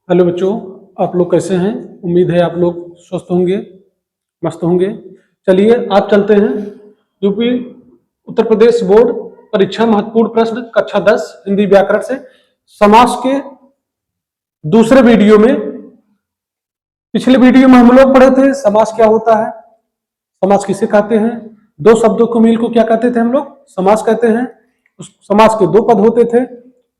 Hello बच्चों, आप लोग कैसे हैं। उम्मीद है आप लोग स्वस्थ होंगे, मस्त होंगे। चलिए आज चलते हैं यूपी उत्तर प्रदेश बोर्ड परीक्षा महत्वपूर्ण प्रश्न कक्षा 10 हिंदी व्याकरण से समास के दूसरे वीडियो में। पिछले वीडियो में हम लोग पढ़े थे समास क्या होता है, समास किसे कहते हैं, दो शब्दों को मिल को क्या कहते थे हम लोग, समास कहते हैं। उस समास के दो पद होते थे,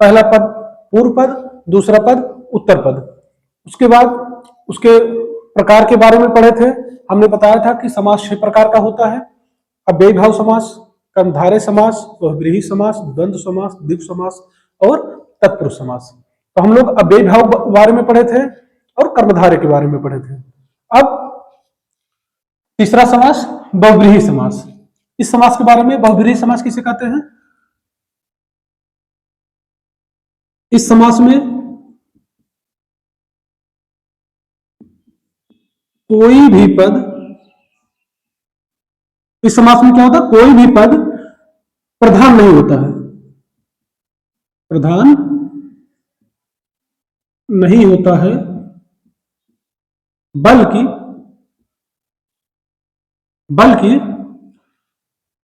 पहला पद पूर्व पद, दूसरा पद उत्तर पद। उसके बाद उसके प्रकार के बारे में पढ़े थे। हमने बताया था कि समास 6 प्रकार का होता है। अव्ययीभाव समास, कर्मधारय समास, बहुब्रीहि समास, द्वंद्व समास, द्वित्व समास और तत्पुरुष समास। तो हम लोग अव्ययीभाव के बारे में पढ़े थे और कर्मधारय के बारे में पढ़े थे। अब तीसरा समास बहुब्रीहि समास। इस समास के बारे में, बहुब्रीहि समास किसे कहते हैं। इस समास में कोई भी पद, इस समास में क्या होता है, कोई भी पद प्रधान नहीं होता है, प्रधान नहीं होता है, बल्कि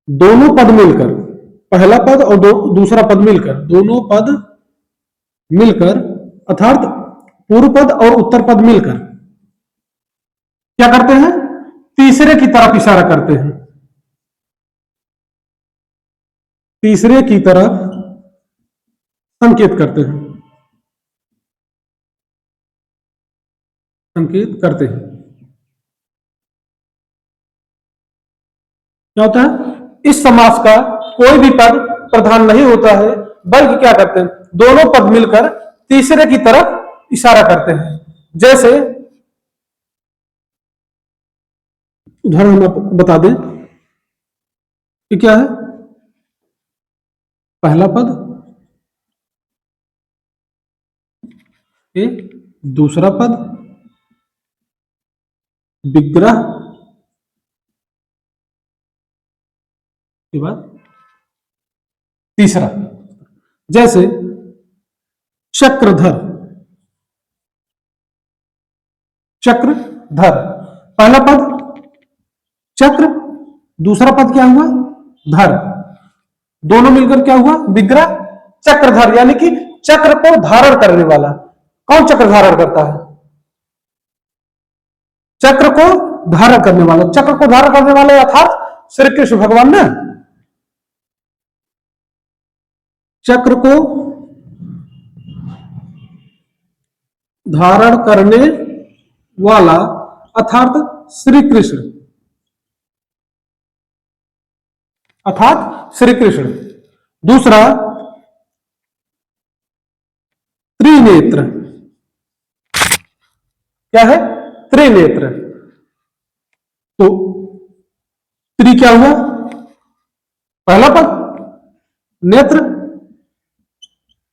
दोनों पद मिलकर, पहला पद और दूसरा पद मिलकर, दोनों पद मिलकर अर्थात पूर्व पद और उत्तर पद मिलकर क्या करते हैं, तीसरे की तरफ इशारा करते हैं, तीसरे की तरफ संकेत करते हैं, संकेत करते हैं। क्या होता है, इस समास का कोई भी पद प्रधान नहीं होता है, बल्कि क्या करते हैं, दोनों पद मिलकर तीसरे की तरफ इशारा करते हैं। जैसे उदाहरण हम आपको बता दें कि क्या है, पहला पद ए, दूसरा पद विग्रह के बाद तीसरा। जैसे चक्रधर, चक्रधर, पहला पद चक्र, दूसरा पद क्या हुआ, धर, दोनों मिलकर क्या हुआ, विग्रह चक्रधर, यानी कि चक्र को धारण करने वाला। कौन चक्र धारण करता है, चक्र को धारण करने वाला, चक्र को धारण करने वाले अर्थात श्री कृष्ण भगवान ने चक्र को धारण करने वाला अर्थात श्री कृष्ण, अर्थात श्री कृष्ण। दूसरा त्रिनेत्र, क्या है, त्रिनेत्र। तो त्रि क्या हुआ, पहला पद, नेत्र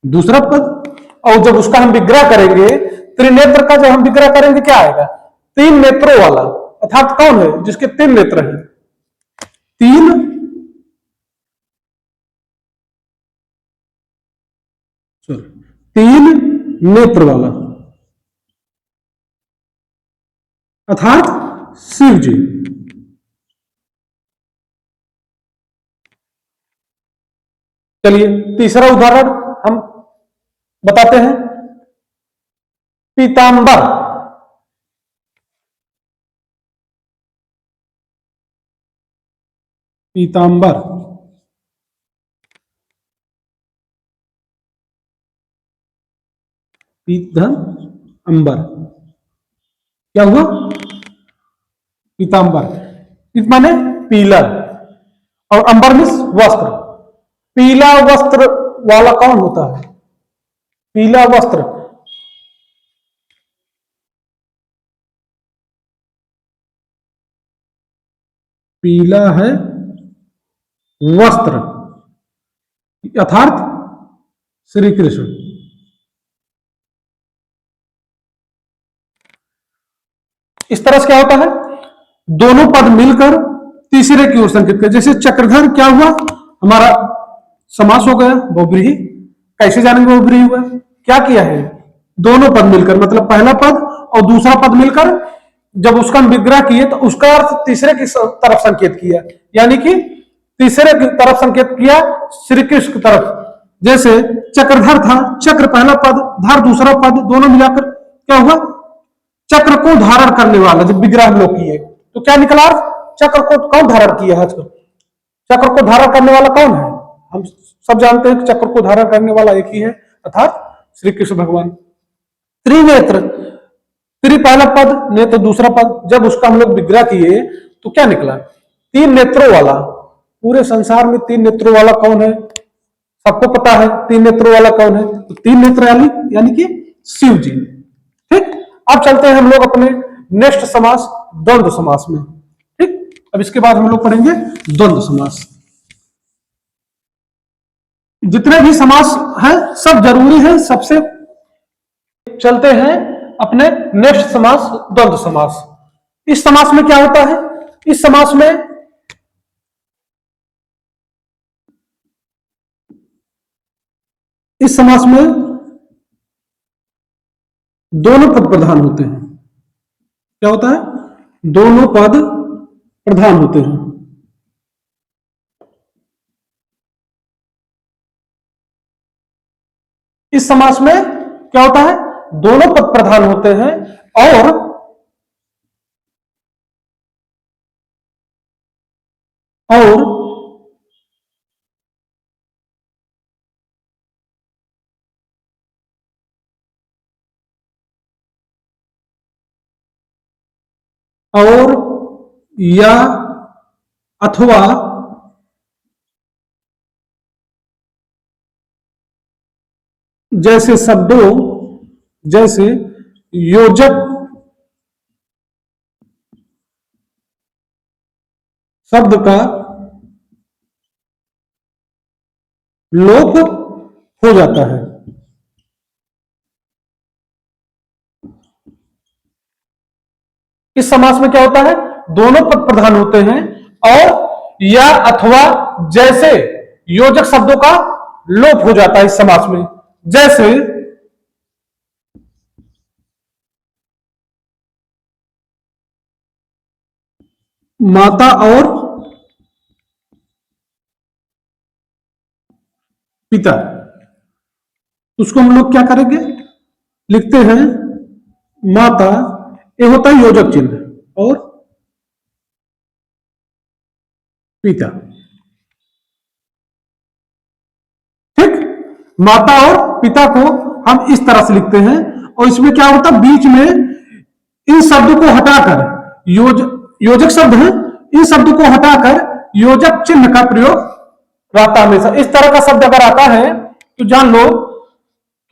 दूसरा पद, और जब उसका हम विग्रह करेंगे, त्रिनेत्र का जब हम विग्रह करेंगे क्या आएगा, 3 नेत्रों वाला, अर्थात कौन है जिसके 3 नेत्र हैं, 3 नेत्र वाला, अर्थात शिव जी। चलिए तीसरा उदाहरण हम बताते हैं, पीतांबर, पीतांबर, पीतधन अंबर, क्या हुआ, पीतांबर, पीत माने पीला और अंबर मीन्स वस्त्र। पीला वस्त्र वाला कौन होता है, पीला वस्त्र, पीला है वस्त्र अर्थात श्री कृष्ण। इस तरह से क्या होता है, दोनों पद मिलकर तीसरे की ओर संकेत कर। जैसे चक्रधर क्या हुआ, हमारा समास हो गया बहुब्रीहि। कैसे जानेंगे बहुब्रीहि हुआ, क्या किया है, दोनों पद मिलकर, मतलब पहला पद और दूसरा पद मिलकर जब उसका हम विग्रह किए तो उसका अर्थ तीसरे की तरफ संकेत किया, यानी कि तीसरे की तरफ संकेत किया श्री कृष्ण की तरफ। जैसे चक्रधर था, चक्र पहला पद, धर दूसरा पद, दोनों मिलाकर क्या हुआ, चक्र को धारण करने वाला। जब विग्रह हम लोग किए तो क्या निकला, चक्र को कौन धारण किया है, चक्र को धारण करने वाला कौन है, हम सब जानते हैं कि चक्र को धारण करने वाला एक ही है, अर्थात श्री कृष्ण भगवान। त्रिनेत्र, त्रि पहला पद, नेत्र दूसरा पद, जब उसका हम लोग विग्रह किए तो क्या निकला, तीन नेत्रों वाला। पूरे संसार में तीन नेत्रों वाला कौन है, सबको पता है तीन नेत्रों वाला कौन है, तो तीन नेत्र यानी कि शिव जी। ठीक, अब चलते हैं हम लोग अपने नेक्स्ट समास द्वंद्व समास में। ठीक, अब इसके बाद हम लोग पढ़ेंगे द्वंद्व समास। जितने भी समास हैं सब जरूरी है, सबसे चलते हैं अपने नेक्स्ट समास द्वंद्व समास। इस समास में क्या होता है, इस समास में दोनों पद प्रधान होते हैं। क्या होता है, दोनों पद प्रधान होते हैं। इस समास में क्या होता है, दोनों पद प्रधान होते हैं और या अथवा जैसे शब्दों, जैसे योजक शब्द का लोप हो जाता है। इस समास में क्या होता है, दोनों पद प्रधान होते हैं और या अथवा जैसे योजक शब्दों का लोप हो जाता है इस समास में। जैसे माता और पिता, उसको हम लोग क्या करेंगे, लिखते हैं माता, ये होता है योजक चिन्ह, और पिता। ठीक, माता और पिता को हम इस तरह से लिखते हैं, और इसमें क्या होता है, बीच में इन शब्दों को हटाकर योजक शब्द है, इन शब्दों को हटाकर योजक चिन्ह का प्रयोग रहता है हमेशा। इस तरह का शब्द अगर आता है तो जान लो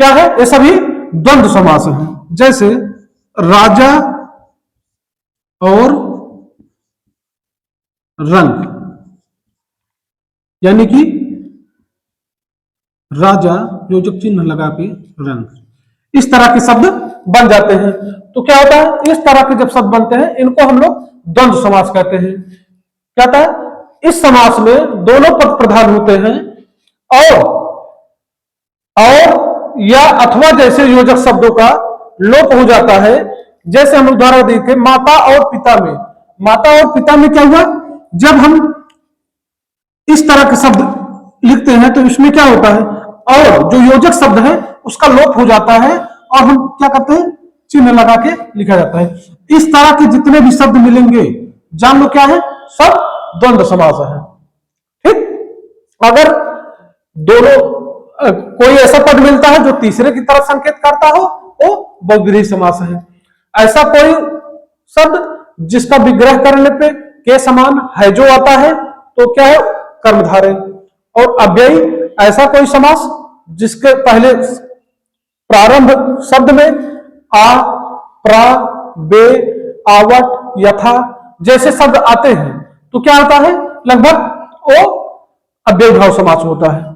क्या है, ये सभी द्वंद्व समास है। जैसे राजा और रंग, यानी कि राजा योजक चिन्ह लगा के रंग, इस तरह के शब्द बन जाते हैं। तो क्या होता है, इस तरह के जब शब्द बनते हैं इनको हम लोग द्वंद्व समास कहते हैं। क्या होता है, इस समास में दोनों पद प्रधान होते हैं और या अथवा जैसे योजक शब्दों का लोप हो जाता है। जैसे हम उदाहरण दिए थे माता और पिता में, माता और पिता में क्या हुआ, जब हम इस तरह के शब्द लिखते हैं तो इसमें क्या होता है, और जो योजक शब्द है उसका लोप हो जाता है और हम क्या करते हैं, चिन्ह लगा के लिखा जाता है। इस तरह के जितने भी शब्द मिलेंगे जान लो क्या है, सब द्वंद्व समास है। ठीक, अगर दोनों कोई ऐसा पद मिलता है जो तीसरे की तरफ संकेत करता हो वो बहुव्रीहि समास है। ऐसा कोई शब्द जिसका विग्रह करने पे के समान है जो आता है तो क्या है, कर्मधारय। और अव्ययी ऐसा कोई समास जिसके पहले प्रारंभ शब्द में आ, प्रा, बे, आवट, यथा जैसे शब्द आते हैं तो क्या होता है, लगभग वो अव्ययी भाव समास होता है।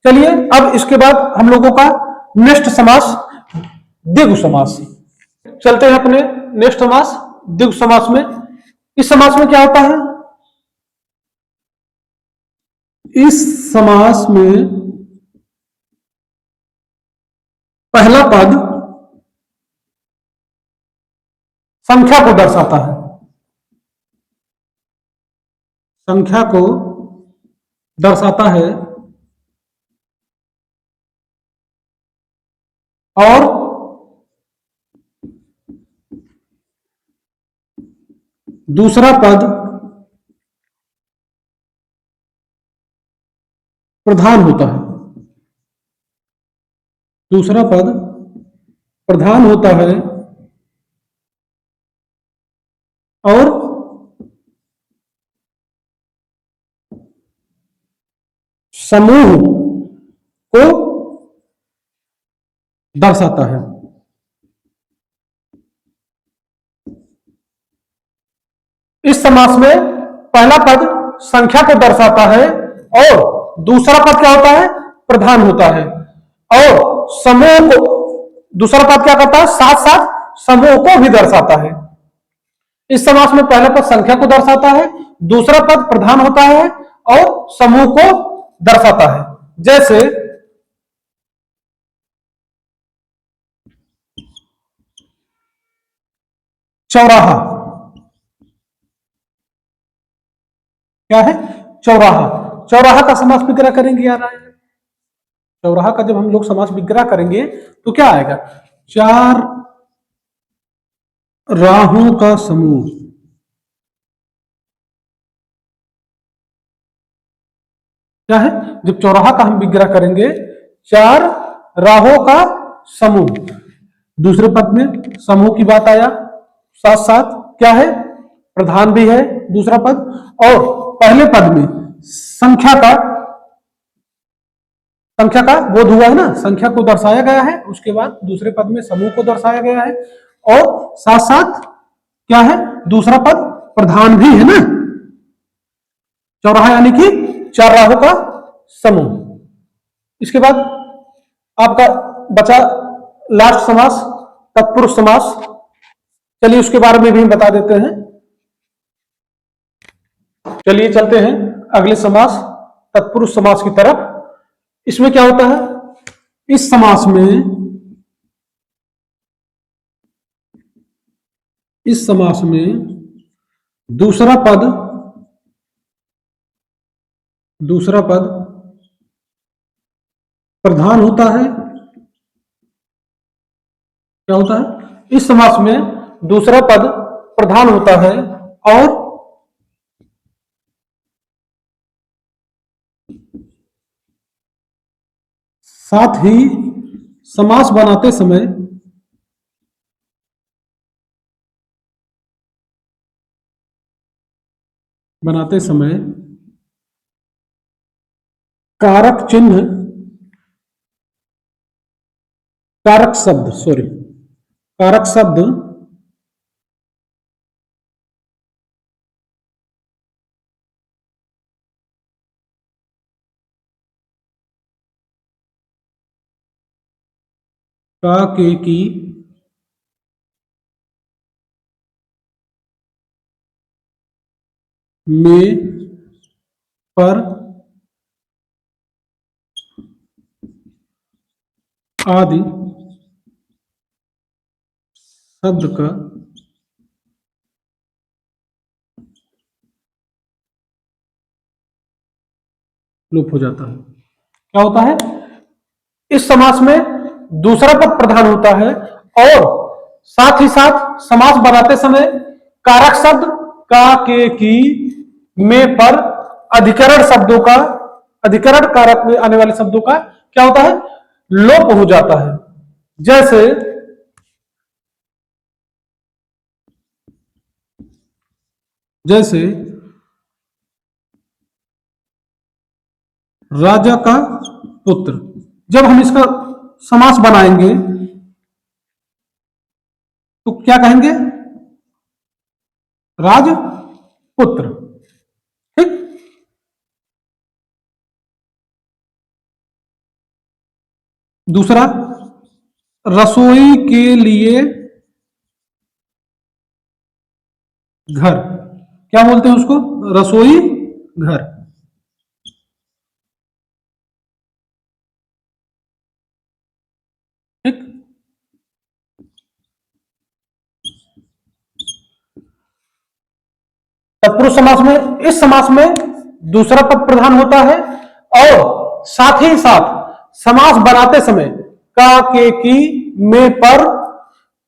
चलिए अब इसके बाद हम लोगों का नेक्स्ट समास द्विगु समास। चलते हैं अपने नेक्स्ट समास द्विगु समास में। इस समास में क्या होता है, इस समास में पहला पद संख्या को दर्शाता है, संख्या को दर्शाता है। और दूसरा पद प्रधान होता है, दूसरा पद प्रधान होता है और समूह को दर्शाता है। इस समास में पहला पद संख्या को दर्शाता है और दूसरा पद क्या होता है, प्रधान होता है। और समूह को, दूसरा पद क्या करता है, साथ साथ समूह को भी दर्शाता है। इस समास में पहला पद संख्या को दर्शाता है, दूसरा पद प्रधान होता है और समूह को दर्शाता है। जैसे चौराहा, क्या है, चौराहा। चौराहा का समास विग्रह करेंगे यार, चौराहा का जब हम लोग समास विग्रह करेंगे तो क्या आएगा, चार राहों का समूह। क्या है, जब चौराहा का हम विग्रह करेंगे, चार राहों का समूह। दूसरे पद में समूह की बात आया, साथ साथ क्या है, प्रधान भी है दूसरा पद। और पहले पद में संख्या का बोध हुआ है ना, संख्या को दर्शाया गया है। उसके बाद दूसरे पद में समूह को दर्शाया गया है और साथ साथ क्या है, दूसरा पद प्रधान भी है ना। चौराहा यानी कि चार राहों का समूह। इसके बाद आपका बचा लास्ट समास, तत्पुरुष समास। चलिए उसके बारे में भी हम बता देते हैं। चलिए चलते हैं अगले समास तत्पुरुष समास की तरफ। इसमें क्या होता है, इस समास में, इस समास में दूसरा पद, दूसरा पद प्रधान होता है। क्या होता है, इस समास में दूसरा पद प्रधान होता है और साथ ही समास बनाते समय कारक चिन्ह, कारक शब्द, सॉरी, कारक शब्द का, के, की, में, पर आदि शब्द का लोप हो जाता है। क्या होता है, इस समास में दूसरा पद प्रधान होता है और साथ ही साथ समास बनाते समय कारक शब्द का, के, की, में, पर अधिकरण शब्दों का, अधिकरण कारक में आने वाले शब्दों का क्या होता है, लोप हो जाता है। जैसे जैसे राजा का पुत्र, जब हम इसका समास बनाएंगे तो क्या कहेंगे, राजपुत्र। ठीक, दूसरा, रसोई के लिए घर, क्या बोलते हैं उसको, रसोई घर। ठीक, तत्पुरुष समास में, इस समास में दूसरा पद प्रधान होता है और साथ ही साथ समास बनाते समय का, के, की, में, पर,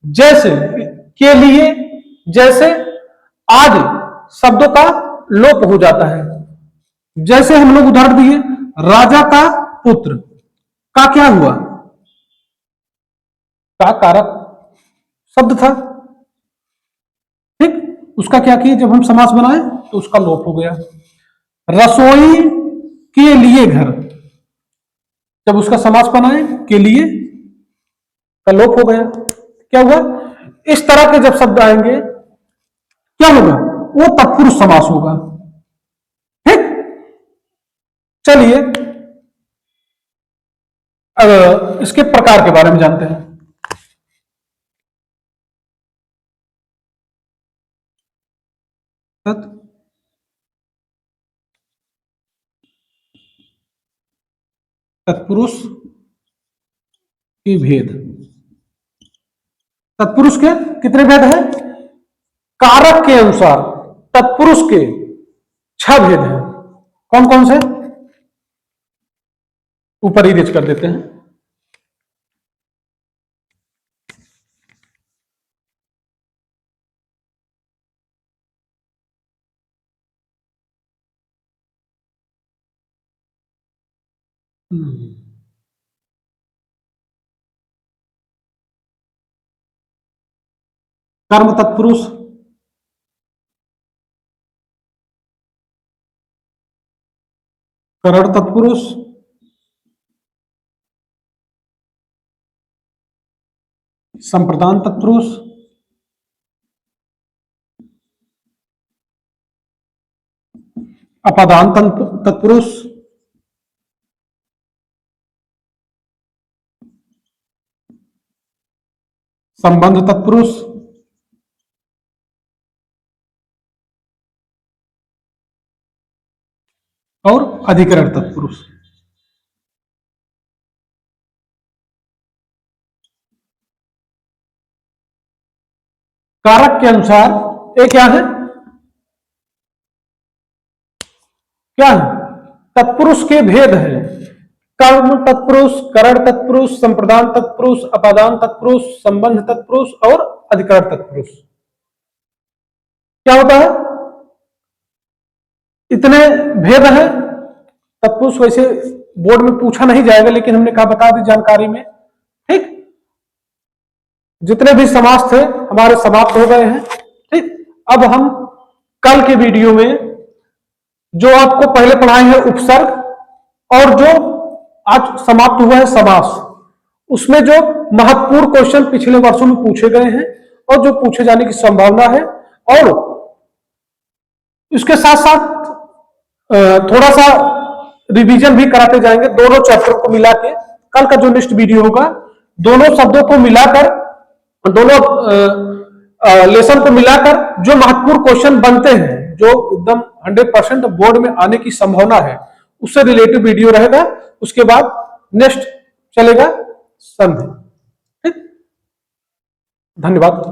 जैसे, के लिए, जैसे आदि शब्दों का लोप हो जाता है। जैसे हम लोग उदाहरण दिए, राजा का पुत्र, का क्या हुआ, का कारक शब्द था, ठीक, उसका क्या किया, जब हम समास बनाए तो उसका लोप हो गया। रसोई के लिए घर, जब उसका समास बनाए के लिए का लोप हो गया, क्या हुआ, इस तरह के जब शब्द आएंगे क्या होगा, वो तत्पुरुष समास होगा। ठीक, चलिए इसके प्रकार के बारे में जानते हैं। तत्पुरुष के भेद, तत्पुरुष के कितने भेद हैं, कारक के अनुसार तत्पुरुष के 6 भेद हैं। कौन कौन से, ऊपर ही रेज कर देते हैं। कर्म तत्पुरुष, करण तत्पुरुष, संप्रदान तत्पुरुष, अपादान तत्पुरुष, संबंध तत्पुरुष, और अधिकरण तत्पुरुष। कारक के अनुसार ये क्या है, क्या है, तत्पुरुष के भेद है। कर्म तत्पुरुष, करण तत्पुरुष, संप्रदान तत्पुरुष, अपादान तत्पुरुष, संबंध तत्पुरुष और अधिकरण तत्पुरुष। क्या होता है, इतने भेद हैं। तत्पुरुष वैसे बोर्ड में पूछा नहीं जाएगा, लेकिन हमने कहा बता दी जानकारी में। ठीक, जितने भी समास थे हमारे समाप्त हो गए हैं। ठीक, अब हम कल के वीडियो में जो आपको पहले पढ़ाए हैं उपसर्ग, और जो आज समाप्त हुआ है समास, उसमें जो महत्वपूर्ण क्वेश्चन पिछले वर्षों में पूछे गए हैं और जो पूछे जाने की संभावना है, और इसके साथ साथ थोड़ा सा रिवीजन भी कराते जाएंगे दोनों चैप्टर को मिला के। कल का जो नेक्स्ट वीडियो होगा, दोनों शब्दों को मिलाकर, दोनों लेसन को मिलाकर जो महत्वपूर्ण क्वेश्चन बनते हैं, जो एकदम 100% बोर्ड में आने की संभावना है, उससे रिलेटेड वीडियो रहेगा। उसके बाद नेक्स्ट चलेगा संधि। ठीक, धन्यवाद।